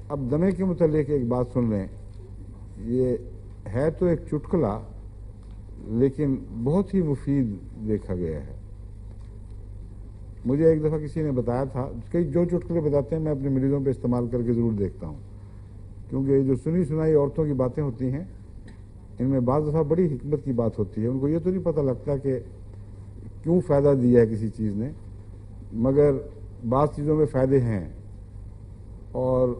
اب دمے کے متعلق ایک بات سن لیں. یہ ہے تو ایک چٹکلا لیکن بہت ہی مفید دیکھا گیا ہے. مجھے ایک دفعہ کسی نے بتایا تھا, کئی جو چٹکلے بتاتے ہیں میں اپنے مریضوں پہ استعمال کر کے ضرور دیکھتا ہوں, کیونکہ یہ جو سنی سنائی عورتوں کی باتیں ہوتی ہیں ان میں بعض دفعہ بڑی حکمت کی بات ہوتی ہے. ان کو یہ تو نہیں پتہ لگتا کہ کیوں فائدہ دیا ہے کسی چیز نے, مگر بعض چیزوں میں فائدے ہیں. اور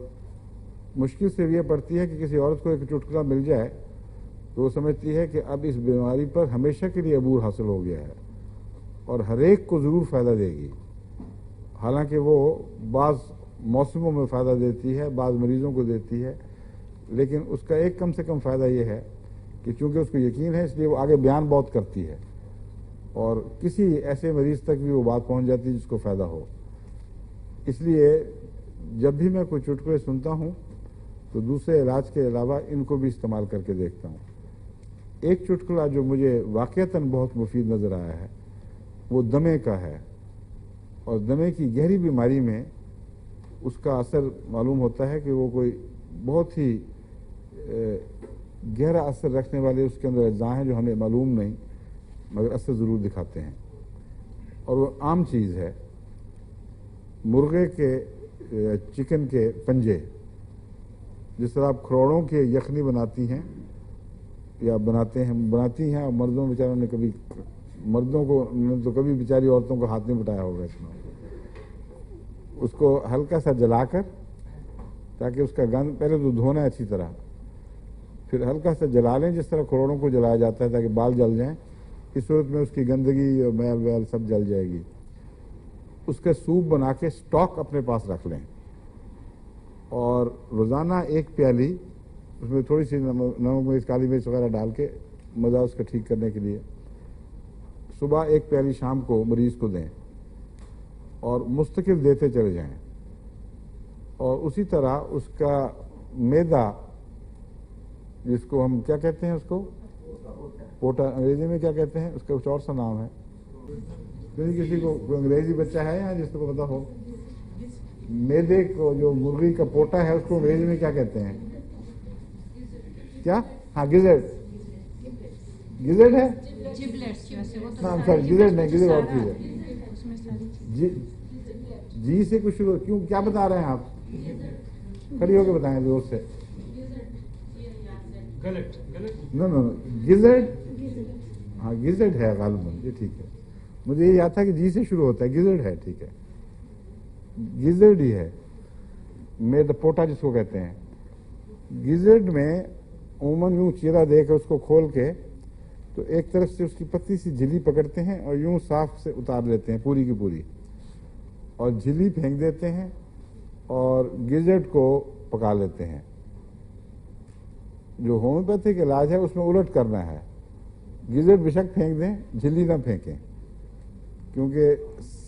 مشکل سے یہ پڑتی ہے کہ کسی عورت کو ایک چٹکلا مل جائے تو وہ سمجھتی ہے کہ اب اس بیماری پر ہمیشہ کے لیے عبور حاصل ہو گیا ہے اور ہر ایک کو ضرور فائدہ دے گی. حالانکہ وہ بعض موسموں میں فائدہ دیتی ہے, بعض مریضوں کو دیتی ہے, لیکن اس کا ایک کم سے کم فائدہ یہ ہے کہ چونکہ اس کو یقین ہے اس لیے وہ آگے بیان بہت کرتی ہے اور کسی ایسے مریض تک بھی وہ بات پہنچ جاتی ہے جس کو فائدہ ہو. اس لیے جب بھی میں کوئی چٹکلے سنتا ہوں تو دوسرے علاج کے علاوہ ان کو بھی استعمال کر کے دیکھتا ہوں. ایک چٹکلا جو مجھے واقعتاً بہت مفید نظر آیا ہے وہ دمے کا ہے, اور دمے کی گہری بیماری میں اس کا اثر معلوم ہوتا ہے کہ وہ کوئی بہت ہی گہرا اثر رکھنے والے اس کے اندر اجزاء ہیں جو ہمیں معلوم نہیں مگر اثر ضرور دکھاتے ہیں. اور وہ عام چیز ہے, مرغے کے چکن کے پنجے. جس طرح آپ کروڑوں کے یخنی بناتی ہیں یا بناتی ہیں, اور مردوں بیچاروں نے کبھی, مردوں کو تو کبھی بیچاری عورتوں کو ہاتھ نہیں بٹایا ہوگا اس میں, اس کو ہلکا سا جلا کر تاکہ اس کا گند, پہلے تو دھونا ہے اچھی طرح, پھر ہلکا سا جلا لیں جس طرح کروڑوں کو جلایا جاتا ہے تاکہ بال جل جائیں. اس صورت میں اس کی گندگی اور میل ویل سب جل جائے گی. اس کا سوپ بنا کے سٹاک اپنے پاس رکھ لیں اور روزانہ ایک پیالی, اس میں تھوڑی سی نمک مرچ کالی مرچ وغیرہ ڈال کے مزہ اس کا ٹھیک کرنے کے لیے, صبح ایک پیالی شام کو مریض کو دیں اور مستقل دیتے چلے جائیں. اور اسی طرح اس کا میدا, جس کو ہم کیا کہتے ہیں, اس کو پوٹا انگریزی میں کیا کہتے ہیں, اس کا کچھ اور سا نام ہے, کسی کو انگریزی بچہ ہے یا جس کو پتا ہو, میدے کو جو مرغی کا پوٹا ہے اس کو انگریزی میں کیا کہتے ہیں, کیا, ہاں گزرٹ, گزرٹ ہے, ہاں سوری گزرٹ نہیں, گزرٹ اور چیز ہے. جی سے کچھ شروع, کیوں کیا بتا رہے ہیں آپ, کھڑی ہو کے بتائیں زور سے. نو گزرٹ, ہاں گزرٹ ہے غالباً, یہ ٹھیک ہے. مجھے یہ یاد تھا کہ جی سے شروع ہوتا ہے, گزرٹ ہے, ٹھیک ہے, گزرٹ ہی ہے. میدا پوٹا جس کو کہتے ہیں. گزرٹ میں عموماً یوں چیرا دے کر اس کو کھول کے تو ایک طرف سے اس کی پتلی سی جھلی پکڑتے ہیں اور یوں صاف سے اتار لیتے ہیں پوری کی پوری, اور جھلی پھینک دیتے ہیں اور گزرٹ کو پکا لیتے ہیں. جو ہومیوپیتھک علاج ہے اس میں الٹ کرنا ہے, گزرٹ بشک پھینک دیں, جھلی نہ پھینکیں, کیونکہ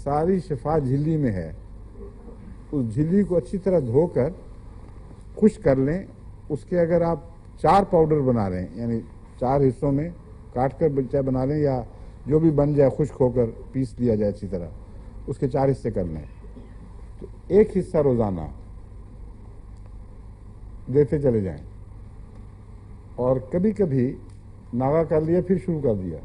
ساری شفا جھلی میں ہے. اس جھلی کو اچھی طرح دھو کر خشک کر لیں. اس کے اگر آپ 4 پاؤڈر بنا رہے ہیں, یعنی 4 حصوں میں کاٹ کر چاہے بنا لیں یا جو بھی بن جائے خشک ہو کر پیس لیا جائے اچھی طرح, اس کے 4 حصے کر لیں. تو ایک حصہ روزانہ دیتے چلے جائیں, اور کبھی کبھی ناغا کر لیا پھر شروع کر دیا.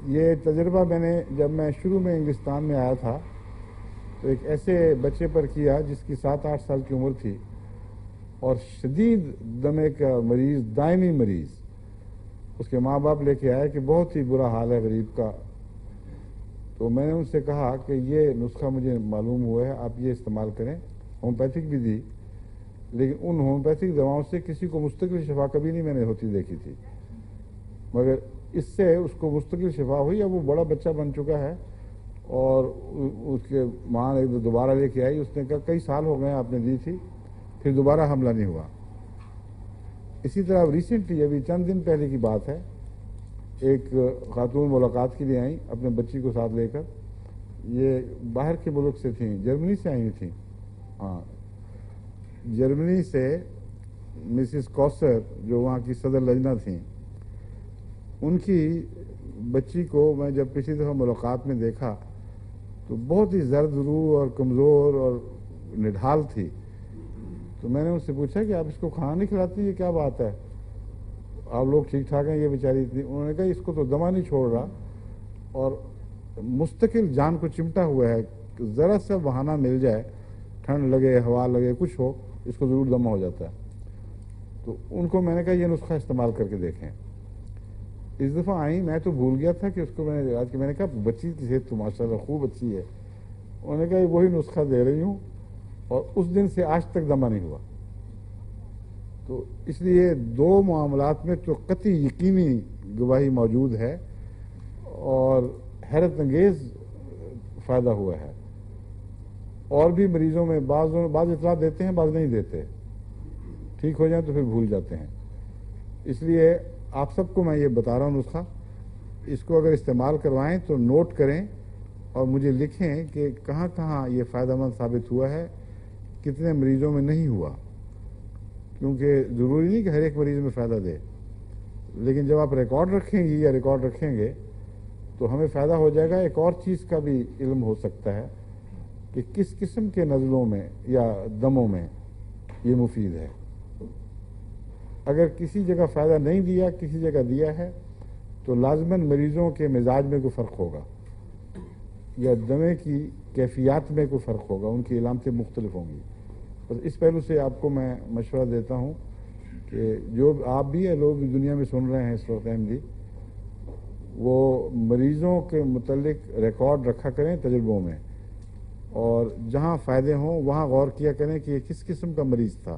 یہ تجربہ میں نے جب میں شروع میں انگلستان میں آیا تھا تو ایک ایسے بچے پر کیا جس کی 7-8 سال کی عمر تھی اور شدید دمے کا مریض, دائمی مریض. اس کے ماں باپ لے کے آئے کہ بہت ہی برا حال ہے غریب کا. تو میں نے ان سے کہا کہ یہ نسخہ مجھے معلوم ہوا ہے, آپ یہ استعمال کریں. ہومیوپیتھک بھی دی, لیکن ان ہومیوپیتھک دواؤں سے کسی کو مستقل شفا کبھی نہیں میں نے ہوتی دیکھی تھی, مگر اس سے اس کو مستقل شفا ہوئی. اب وہ بڑا بچہ بن چکا ہے اور اس کے ماں نے دوبارہ لے کے آئی. اس نے کہا کئی سال ہو گئے آپ نے دی تھی, پھر دوبارہ حملہ نہیں ہوا. اسی طرح ریسنٹلی ابھی چند دن پہلے کی بات ہے, ایک خاتون ملاقات کے لیے آئیں اپنے بچی کو ساتھ لے کر. یہ باہر کے ملک سے تھیں, جرمنی سے آئی تھیں. ہاں, جرمنی سے مسز کوسر جو وہاں کی صدر لجنہ تھیں, ان کی بچی کو میں جب پچھلی دفعہ ملاقات میں دیکھا تو بہت ہی زرد رو اور کمزور اور نڈھال تھی. تو میں نے ان سے پوچھا کہ آپ اس کو کھانا نہیں کھلاتی، یہ کیا بات ہے، آپ لوگ ٹھیک ٹھاک ہیں، یہ بیچاری اتنی. انہوں نے کہا اس کو تو دمہ نہیں چھوڑ رہا اور مستقل جان کو چمٹا ہوا ہے، ذرا سا بہانہ مل جائے، ٹھنڈ لگے، ہوا لگے، کچھ ہو، اس کو ضرور دمہ ہو جاتا ہے. تو ان کو میں نے کہا یہ نسخہ استعمال کر کے دیکھیں. اس دفعہ آئیں، میں تو بھول گیا تھا کہ اس کو میں نے آج کے، میں نے کہا بچی کی صحت تو ماشاء اللہ خوب اچھی ہے. انہوں نے کہا وہی نسخہ دے رہی ہوں اور اس دن سے آج تک دمہ نہیں ہوا. تو اس لیے دو معاملات میں تو قطعی یقینی گواہی موجود ہے اور حیرت انگیز فائدہ ہوا ہے. اور بھی مریضوں میں بعض اطلاع دیتے ہیں، بعض نہیں دیتے، ٹھیک ہو جائیں تو پھر بھول جاتے ہیں. اس لیے آپ سب کو میں یہ بتا رہا ہوں نسخہ، اس کو اگر استعمال کروائیں تو نوٹ کریں اور مجھے لکھیں کہ کہاں کہاں یہ فائدہ مند ثابت ہوا ہے، کتنے مریضوں میں نہیں ہوا. کیونکہ ضروری نہیں کہ ہر ایک مریض میں فائدہ دے، لیکن جب آپ ریکارڈ رکھیں گی یا ریکارڈ رکھیں گے تو ہمیں فائدہ ہو جائے گا. ایک اور چیز کا بھی علم ہو سکتا ہے کہ کس قسم کے نزلوں میں یا دموں میں یہ مفید ہے. اگر کسی جگہ فائدہ نہیں دیا، کسی جگہ دیا ہے، تو لازماً مریضوں کے مزاج میں کوئی فرق ہوگا یا دمے کی کیفیات میں کوئی فرق ہوگا، ان کی علامتیں مختلف ہوں گی. بس اس پہلو سے آپ کو میں مشورہ دیتا ہوں کہ جو آپ بھی یا لوگ بھی دنیا میں سن رہے ہیں اس وقت احمدی، وہ مریضوں کے متعلق ریکارڈ رکھا کریں تجربوں میں، اور جہاں فائدے ہوں وہاں غور کیا کریں کہ یہ کس قسم کا مریض تھا.